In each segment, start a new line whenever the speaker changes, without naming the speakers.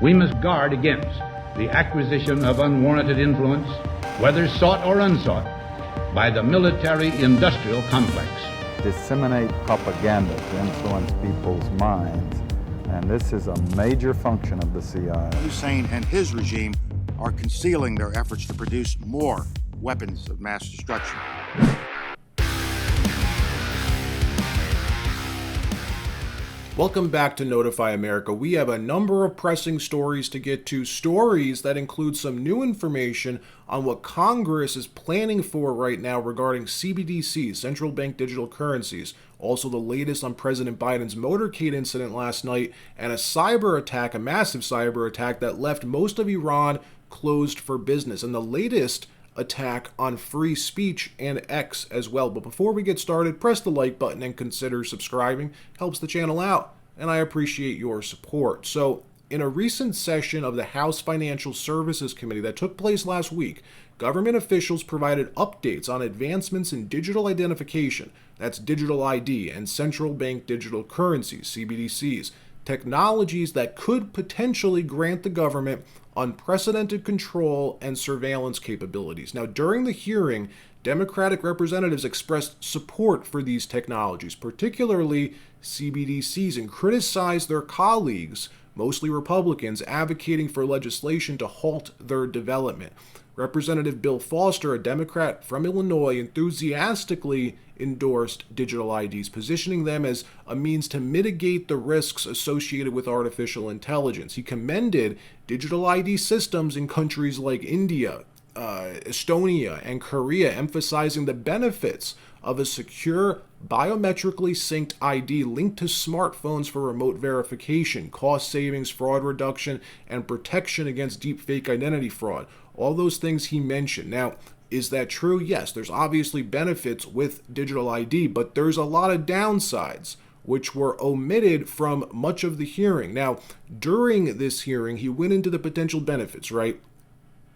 We must guard against the acquisition of unwarranted influence, whether sought or unsought, by the military-industrial complex.
Disseminate propaganda to influence people's minds, and this is a major function of the CIA.
Hussein and his regime are concealing their efforts to produce more weapons of mass destruction.
Welcome back to Notify America. We have a number of pressing stories to get to, stories that include some new information on what Congress is planning for right now regarding CBDCs, Central Bank Digital Currencies. Also the latest on President Biden's Motorcade incident last night, and a cyber attack, a massive cyber attack that left most of Iran closed for business. And the latest attack on free speech and X as well. But before we get started, press the like button and consider subscribing. Helps the channel out, and I appreciate your support. So, in a recent session of the House Financial Services Committee that took place last week, government officials provided updates on advancements in digital identification, that's digital ID, and central bank digital currencies, CBDCs, technologies that could potentially grant the government unprecedented control and surveillance capabilities. Now, during the hearing, Democratic representatives expressed support for these technologies, particularly CBDCs, and criticized their colleagues, mostly Republicans, advocating for legislation to halt their development. Representative Bill Foster, a Democrat from Illinois, enthusiastically endorsed digital IDs, positioning them as a means to mitigate the risks associated with artificial intelligence. He commended digital ID systems in countries like India, Estonia, and Korea, emphasizing the benefits of a secure, biometrically synced ID linked to smartphones for remote verification, cost savings, fraud reduction, and protection against deepfake identity fraud. All those things he mentioned. Now, is that true? Yes, there's obviously benefits with digital ID, but there's a lot of downsides which were omitted from much of the hearing. Now, during this hearing, he went into the potential benefits, right,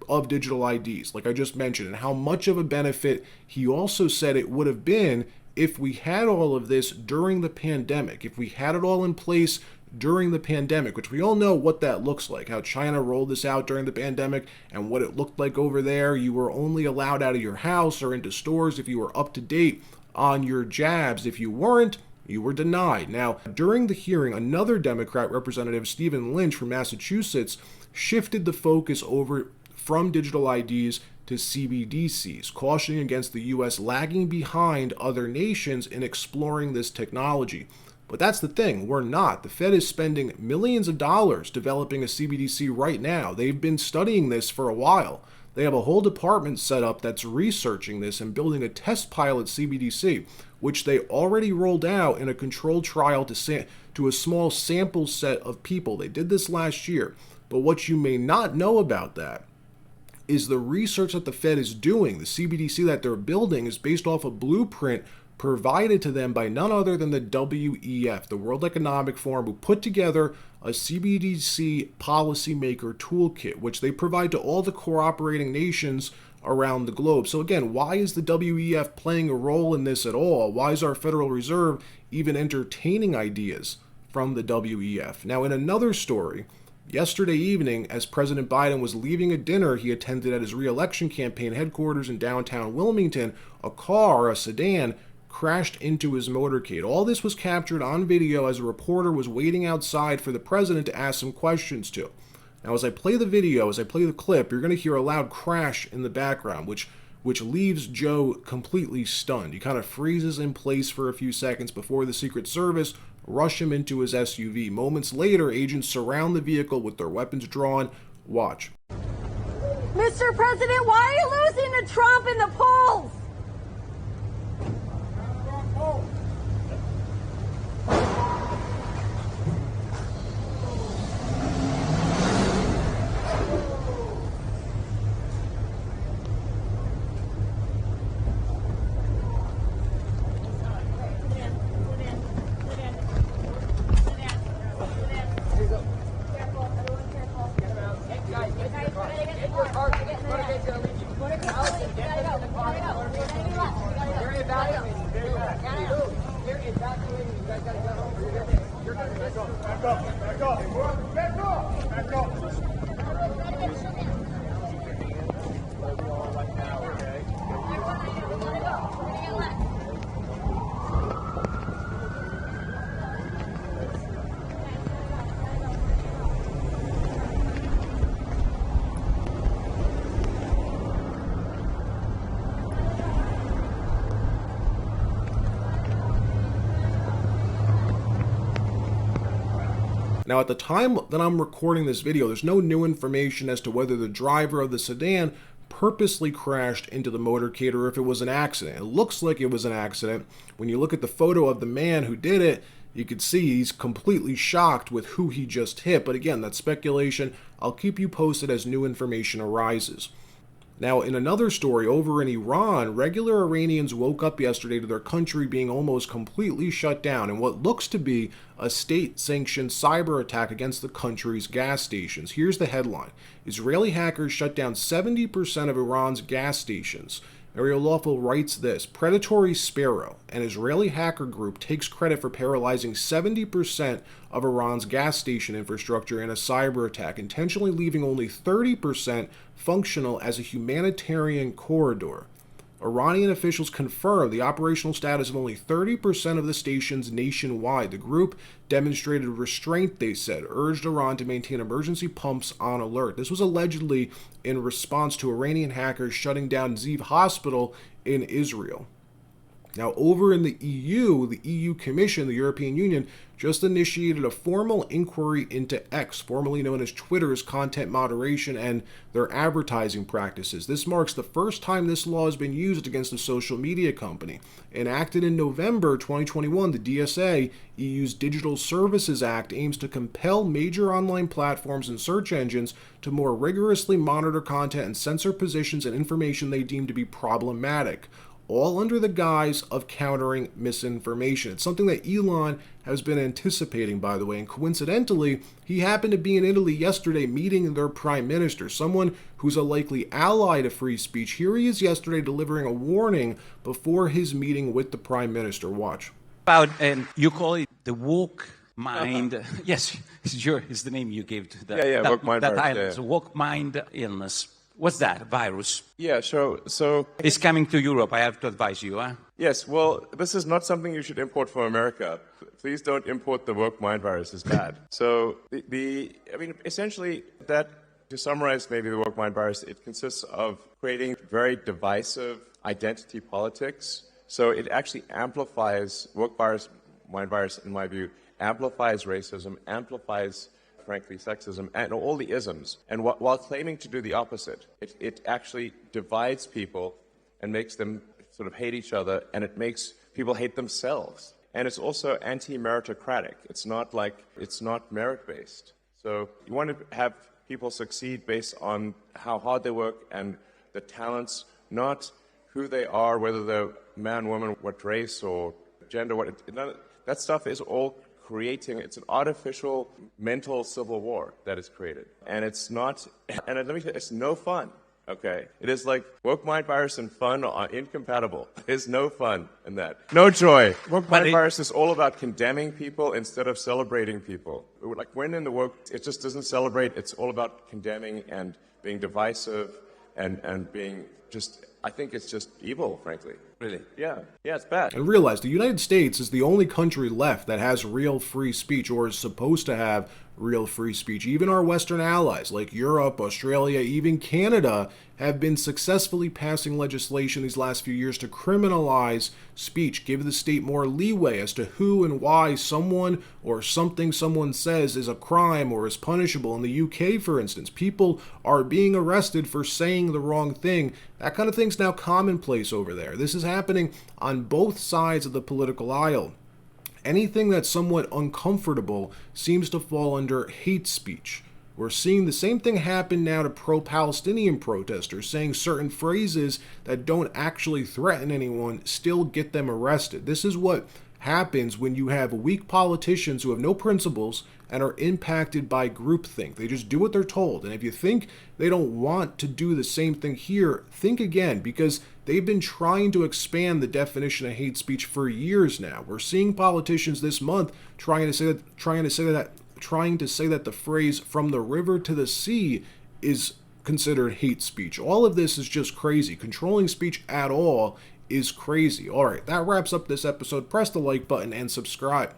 of digital IDs, like I just mentioned, and how much of a benefit he also said it would have been if we had all of this during the pandemic, if we had it all in place during the pandemic, which we all know what that looks like, how China rolled this out during the pandemic and what it looked like over there. You were only allowed out of your house or into stores if you were up to date on your jabs. If you weren't, you were denied. Now, during the hearing, another Democrat representative, Stephen Lynch from Massachusetts, shifted the focus over from digital IDs to CBDCs, cautioning against the U.S. lagging behind other nations in exploring this technology. But that's the thing, we're not. The Fed is spending millions of dollars developing a CBDC right now. They've been studying this for a while. They have a whole department set up that's researching this and building a test pilot CBDC, which they already rolled out in a controlled trial to a small sample set of people. They did this last year. But what you may not know about that is the research that the Fed is doing. The CBDC that they're building is based off a blueprint provided to them by none other than the WEF, the World Economic Forum, who put together a CBDC policymaker toolkit, which they provide to all the cooperating nations around the globe. So again, why is the WEF playing a role in this at all? Why is our Federal Reserve even entertaining ideas from the WEF? Now, in another story, yesterday evening, as President Biden was leaving a dinner he attended at his re-election campaign headquarters in downtown Wilmington, a sedan, crashed into his motorcade. All this was captured on video as a reporter was waiting outside for the president to ask some questions to. Now, as I play the video, as I play the clip, you're going to hear a loud crash in the background, which leaves Joe completely stunned. He kind of freezes in place for a few seconds before the Secret Service rush him into his SUV. Moments later, agents surround the vehicle with their weapons drawn. Watch.
Mr. President, why are you losing to Trump in the polls?
Back up.
Now, at the time that I'm recording this video, there's no new information as to whether the driver of the sedan purposely crashed into the motorcade or if it was an accident. It looks like it was an accident. When you look at the photo of the man who did it, you can see he's completely shocked with who he just hit. But again, that's speculation. I'll keep you posted as new information arises. Now, in another story over in Iran, regular Iranians woke up yesterday to their country being almost completely shut down in what looks to be a state-sanctioned cyber attack against the country's gas stations. Here's the headline. Israeli hackers shut down 70% of Iran's gas stations. Ariel Lawful writes this: Predatory Sparrow, an Israeli hacker group, takes credit for paralyzing 70% of Iran's gas station infrastructure in a cyber attack, intentionally leaving only 30% functional as a humanitarian corridor. Iranian officials confirmed the operational status of only 30% of the stations nationwide. The group demonstrated restraint, they said, urged Iran to maintain emergency pumps on alert. This was allegedly in response to Iranian hackers shutting down Ziv Hospital in Israel. Now, over in the EU Commission, the European Union, just initiated a formal inquiry into X, formerly known as Twitter's content moderation and their advertising practices. This marks the first time this law has been used against a social media company. Enacted in November 2021, the DSA, EU's Digital Services Act, aims to compel major online platforms and search engines to more rigorously monitor content and censor positions and information they deem to be problematic, all under the guise of countering misinformation. It's something that Elon has been anticipating, by the way, and coincidentally, he happened to be in Italy yesterday meeting their prime minister, someone who's a likely ally to free speech. Here he is yesterday delivering a warning before his meeting with the prime minister. Watch.
About, you call it the woke mind. Yes, it's the name you gave to that,
woke mind
that
virus,
illness, woke mind illness. What's that virus?
Yeah, so
It's coming to Europe. I have to advise you, huh?
yes, well, this is not something you should import from America. Please don't import the woke mind virus. It's bad. So essentially, that, to summarize maybe the woke mind virus, it consists of creating very divisive identity politics. So it actually amplifies, woke mind virus, in my view, amplifies racism, amplifies, frankly, sexism, and all the isms. And while claiming to do the opposite, it actually divides people and makes them sort of hate each other, and it makes people hate themselves. And it's also anti-meritocratic. It's not merit-based. So you want to have people succeed based on how hard they work and the talents, not who they are, whether they're man, woman, what race or gender, that stuff is all it's an artificial mental civil war that is created. And it's not, and let me tell you, it's no fun, okay? It is like woke mind virus and fun are incompatible. There's no fun in that. No joy. Woke mind virus is all about condemning people instead of celebrating people. Like when in the woke, it just doesn't celebrate. It's all about condemning and being divisive and being just, I think it's just evil, frankly.
Really?
Yeah, it's bad.
And realize the United States is the only country left that has real free speech, or is supposed to have real free speech. Even our Western allies like Europe, Australia, even Canada have been successfully passing legislation these last few years to criminalize speech, give the state more leeway as to who and why someone or something someone says is a crime or is punishable. In the UK, for instance, people are being arrested for saying the wrong thing. That kind of thing's now commonplace over there. This is happening on both sides of the political aisle. Anything that's somewhat uncomfortable seems to fall under hate speech. We're seeing the same thing happen now to pro-Palestinian protesters, saying certain phrases that don't actually threaten anyone still get them arrested. This is what happens when you have weak politicians who have no principles and are impacted by groupthink. They just do what they're told. And if you think they don't want to do the same thing here, think again, because they've been trying to expand the definition of hate speech for years now. We're seeing politicians this month trying to say that the phrase "from the river to the sea" is considered hate speech. All of this is just crazy. Controlling speech at all is crazy. All right, that wraps up this episode. Press the like button and subscribe.